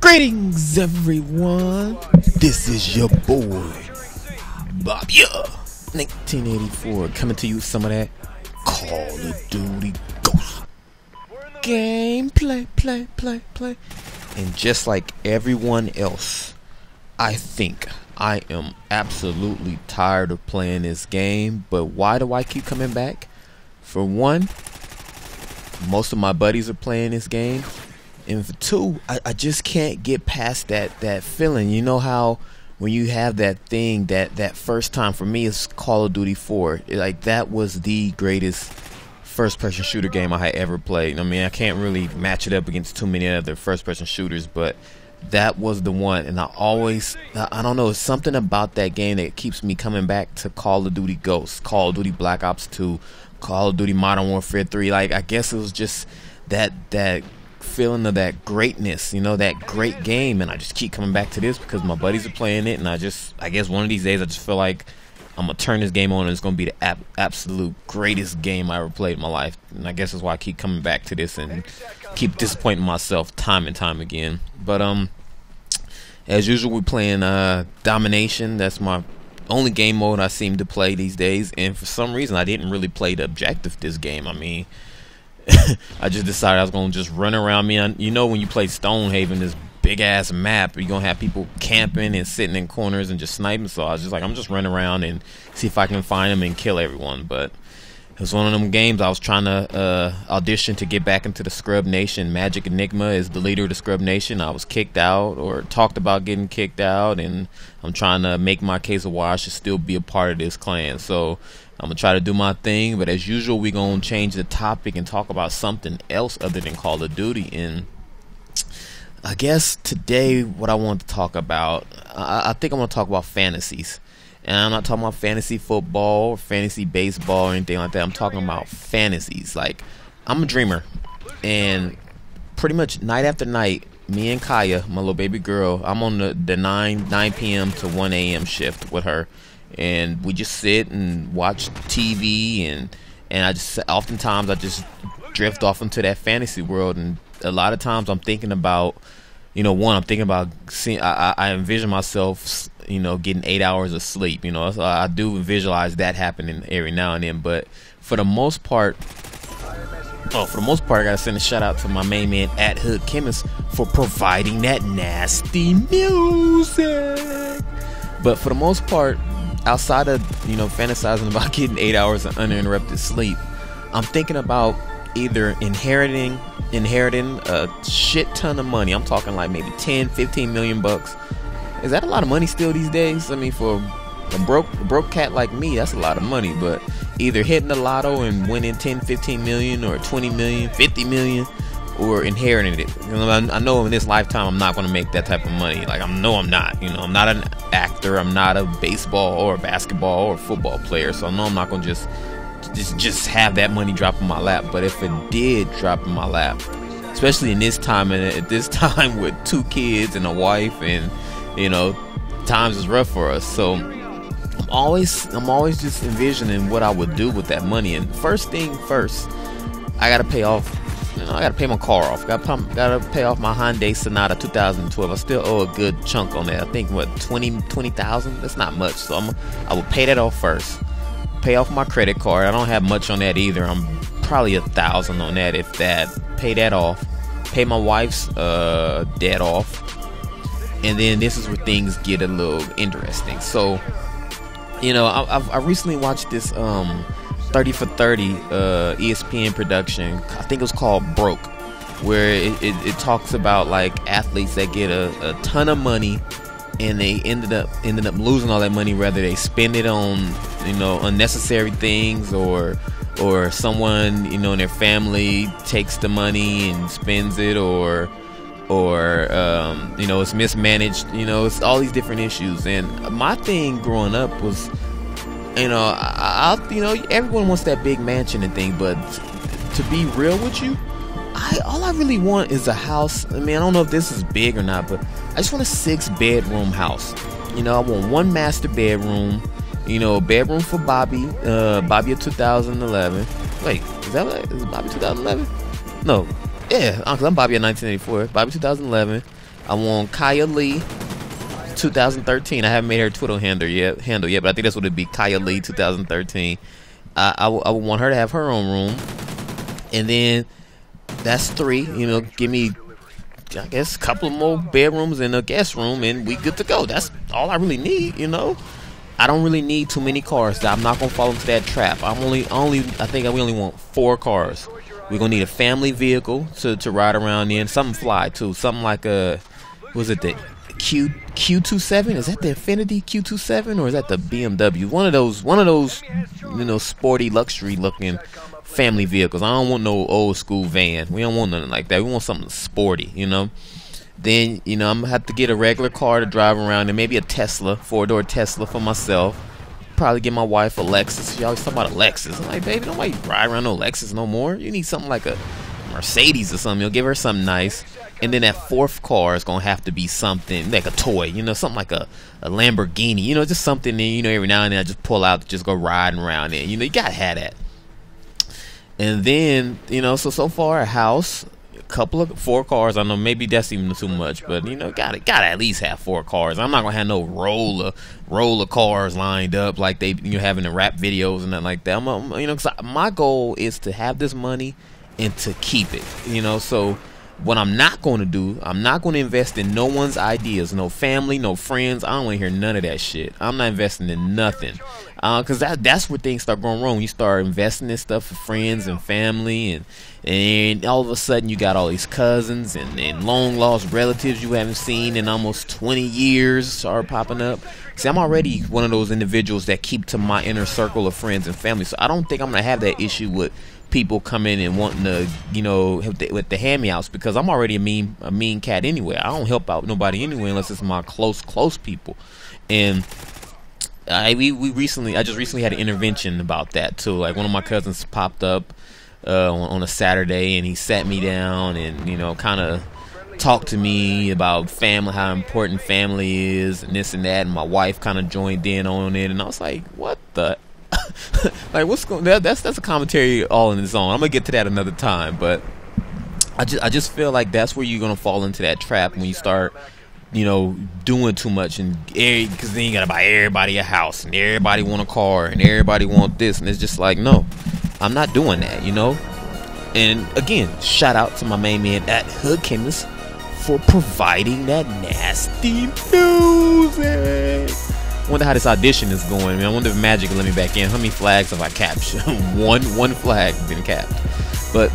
Greetings, everyone. This is your boy, Bobbya1984, coming to you with some of that Call of Duty Ghost gameplay, play. And just like everyone else, I think I am absolutely tired of playing this game. But why do I keep coming back? For one, most of my buddies are playing this game. And for two, I just can't get past that feeling. You know how when you have that thing, that first time, for me it's Call of Duty 4. Like, that was the greatest first-person shooter game I had ever played. I mean, I can't really match it up against too many other first-person shooters, but that was the one. And I don't know, it's something about that game that keeps me coming back to Call of Duty Ghosts, Call of Duty Black Ops 2, Call of Duty Modern Warfare 3. Like, I guess it was just that feeling of that greatness, you know, that great game. And I just keep coming back to this because my buddies are playing it, and I guess one of these days I just feel like I'm gonna turn this game on and it's gonna be the absolute greatest game I ever played in my life. And I guess that's why I keep coming back to this and keep disappointing myself time and time again. But as usual, we're playing Domination. That's my only game mode I seem to play these days, and for some reason I didn't really play the objective this game. I mean, I just decided I was gonna just run around me. You know, when you play Stonehaven, this big ass map, you're gonna have people camping and sitting in corners and just sniping. So I was just like, I'm just running around and see if I can find them and kill everyone. But it was one of them games I was trying to audition to get back into the Scrub Nation. Magic Enigma is the leader of the Scrub Nation. I was kicked out, or talked about getting kicked out, and I'm trying to make my case of why I should still be a part of this clan. So I'm gonna try to do my thing, but as usual, we're gonna change the topic and talk about something else other than Call of Duty. And I guess today what I want to talk about, I think I'm gonna talk about fantasies. And I'm not talking about fantasy football or fantasy baseball or anything like that. I'm talking about fantasies. Like, I'm a dreamer, and pretty much night after night, me and Kaya, my little baby girl, I'm on the 9 p.m. to 1 a.m. shift with her. And we just sit and watch TV, and oftentimes I just drift off into that fantasy world. And a lot of times I'm thinking about, I'm thinking about seeing, I envision myself, getting 8 hours of sleep. So I do visualize that happening every now and then. But for the most part, I gotta send a shout out to my main man at Hood Chemist for providing that nasty music. But for the most part, outside of fantasizing about getting 8 hours of uninterrupted sleep, I'm thinking about either inheriting a shit ton of money. I'm talking like maybe 10-15 million bucks. Is that a lot of money still these days? I mean, for a broke cat like me, that's a lot of money. But either hitting the lotto and winning 10-15 million, or 20 million, 50 million, or inheriting it. I know in this lifetime I'm not going to make that type of money. Like, I'm not. I'm not an actor. I'm not a baseball or a basketball or football player. So I know I'm not going to just have that money drop in my lap. But if it did drop in my lap, especially in this time, and at this time with 2 kids and a wife, and times is rough for us. So I'm always just envisioning what I would do with that money. And first thing first, I got to pay off. I gotta pay my car off. Gotta pay off my Hyundai Sonata 2012. I still owe a good chunk on that. I think what, 20,000. That's not much. So I will pay that off first. Pay off my credit card. I don't have much on that either. I'm probably 1,000 on that, if that. Pay that off. Pay my wife's debt off. And then this is where things get a little interesting. So, I recently watched this 30 for 30 ESPN production. I think it was called Broke, where it talks about like athletes that get a ton of money, and they ended up losing all that money, whether they spend it on unnecessary things, or someone in their family takes the money and spends it, or it's mismanaged. It's all these different issues. And my thing growing up was, everyone wants that big mansion and thing, but to be real with you, all I really want is a house. I mean, I don't know if this is big or not, but I just want a 6-bedroom house. I want one master bedroom, a bedroom for Bobbya 2011. Wait, is Bobbya 2011? No, yeah, because I'm Bobbya1984. Bobbya 2011. I want Kaya Lee 2013. I haven't made her Twitter handle yet, but I think that's what it'd be, Kaya Lee 2013. I would want her to have her own room, and then that's 3. You know, give me, I guess, a couple of more bedrooms and a guest room, and we good to go. That's all I really need. You know, I don't really need too many cars. I'm not gonna fall into that trap. I think we only want 4 cars. We're gonna need a family vehicle to ride around in, something fly too, something like a, was it the Q27? Is that the Infiniti Q27, or is that the BMW? One of those, you know, sporty, luxury looking family vehicles. I don't want no old school van. We don't want nothing like that. We want something sporty, you know. Then, you know, I'm gonna have to get a regular car to drive around, and maybe a Tesla, 4-door Tesla for myself. Probably get my wife a Lexus. She always talk about a Lexus. I'm like, baby, nobody ride around no Lexus no more. You need something like a Mercedes or something. You'll give her something nice. And then that 4th car is gonna have to be something like a toy, you know, something like a Lamborghini, you know, just something that, you know, every now and then I just pull out to just go riding around in. You know, you gotta have that. And then, you know, so far a house, a couple of 4 cars. I know maybe that's even too much, but you know, gotta at least have 4 cars. I'm not gonna have no roll of cars lined up like they, you know, having the rap videos and nothing like that. You know, 'cause my goal is to have this money and to keep it. You know, so what I'm not going to do, I'm not going to invest in no one's ideas, no family, no friends. I don't want to hear none of that shit. I'm not investing in nothing, because that's where things start going wrong. You start investing in stuff for friends and family, and all of a sudden you got all these cousins and long lost relatives you haven't seen in almost 20 years start popping up. See, I'm already one of those individuals that keep to my inner circle of friends and family, so I don't think I'm going to have that issue with people coming and wanting to, you know, with the hand-me-outs, because I'm already a mean cat anyway. I don't help out nobody anyway unless it's my close people. And I just recently had an intervention about that too. Like, one of my cousins popped up on a Saturday, and he sat me down and, you know, kind of talked to me about family, how important family is, and this and that. And my wife kind of joined in on it, and I was like, what the like, what's going? That's a commentary all in its own. I'm gonna get to that another time, but I just feel like that's where you're gonna fall into that trap when you start, you know, doing too much, and because then you gotta buy everybody a house, and everybody want a car, and everybody want this, and it's just like, no, I'm not doing that, you know. And again, shout out to my main man at Hood Chemist for providing that nasty music. I wonder how this audition is going. I mean, I wonder if Magic will let me back in. How many flags have I captured? one flag been capped. But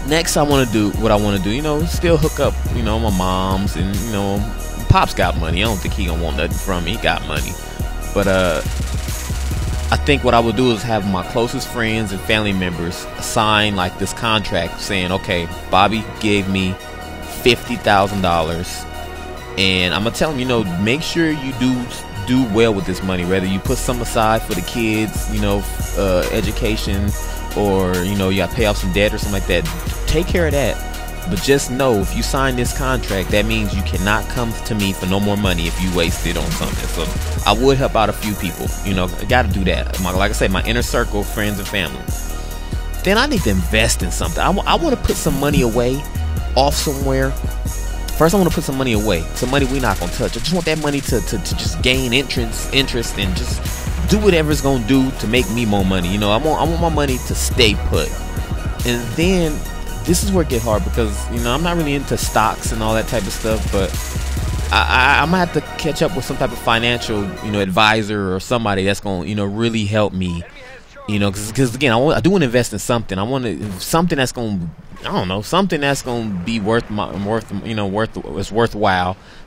next, I want to do what I want to do. You know, still hook up, you know, my mom's, and, you know, Pop's got money. I don't think he gonna want nothing from me. He got money. But I think what I would do is have my closest friends and family members sign like this contract saying, okay, Bobby gave me $50,000, and I'm gonna tell him, you know, make sure you do well with this money, whether you put some aside for the kids, you know, education, or, you know, you gotta pay off some debt or something like that. Take care of that. But just know, if you sign this contract, that means you cannot come to me for no more money if you waste it on something. So I would help out a few people, you know, I gotta do that. Like I said, my inner circle, friends and family. Then I need to invest in something. I want to put some money away off somewhere. First, I want to put some money away, some money we're not gonna touch. I just want that money to just gain interest, and just do whatever it's gonna do to make me more money. You know, I want my money to stay put. And then this is where it gets hard, because, you know, I'm not really into stocks and all that type of stuff, but I'm gonna have to catch up with some type of financial, you know, advisor or somebody that's gonna, you know, really help me. You know, because again, I do want to invest in something. I want to something that's gonna, I don't know, something that's gonna be worthwhile.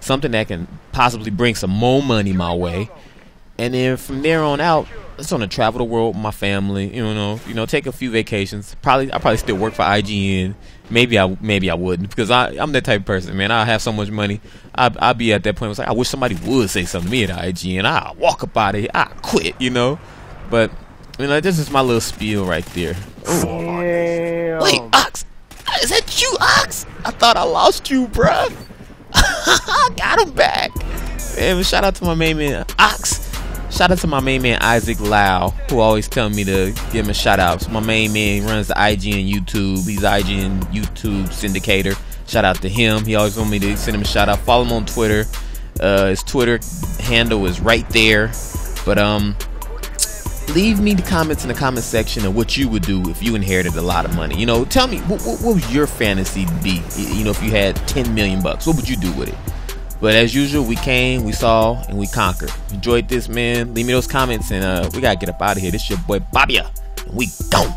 Something that can possibly bring some more money my way. And then from there on out, I just want to travel the world with my family. You know, take a few vacations. I probably still work for IGN. Maybe I wouldn't, because I'm that type of person, man. I have so much money. I'll be at that point. It's like, I wish somebody would say something to me at IGN. I'll walk up out of here. I'll quit. You know, but. You know, this is my little spiel right there. Damn. Wait, Ox! Is that you, Ox? I thought I lost you, bruh. I got him back. Man, shout out to my main man, Ox. Shout out to my main man, Isaac Lau, who always tell me to give him a shout out. So my main man runs the IGN YouTube. He's IGN YouTube syndicator. Shout out to him. He always want me to send him a shout out. Follow him on Twitter. His Twitter handle is right there. But leave me the comments in the comment section of what you would do if you inherited a lot of money. You know, tell me what would your fantasy be? You know, if you had 10 million bucks, what would you do with it? But as usual, we came, we saw, and we conquered. Enjoyed this, man. Leave me those comments, and we gotta get up out of here. This your boy Bobbya, and we gone.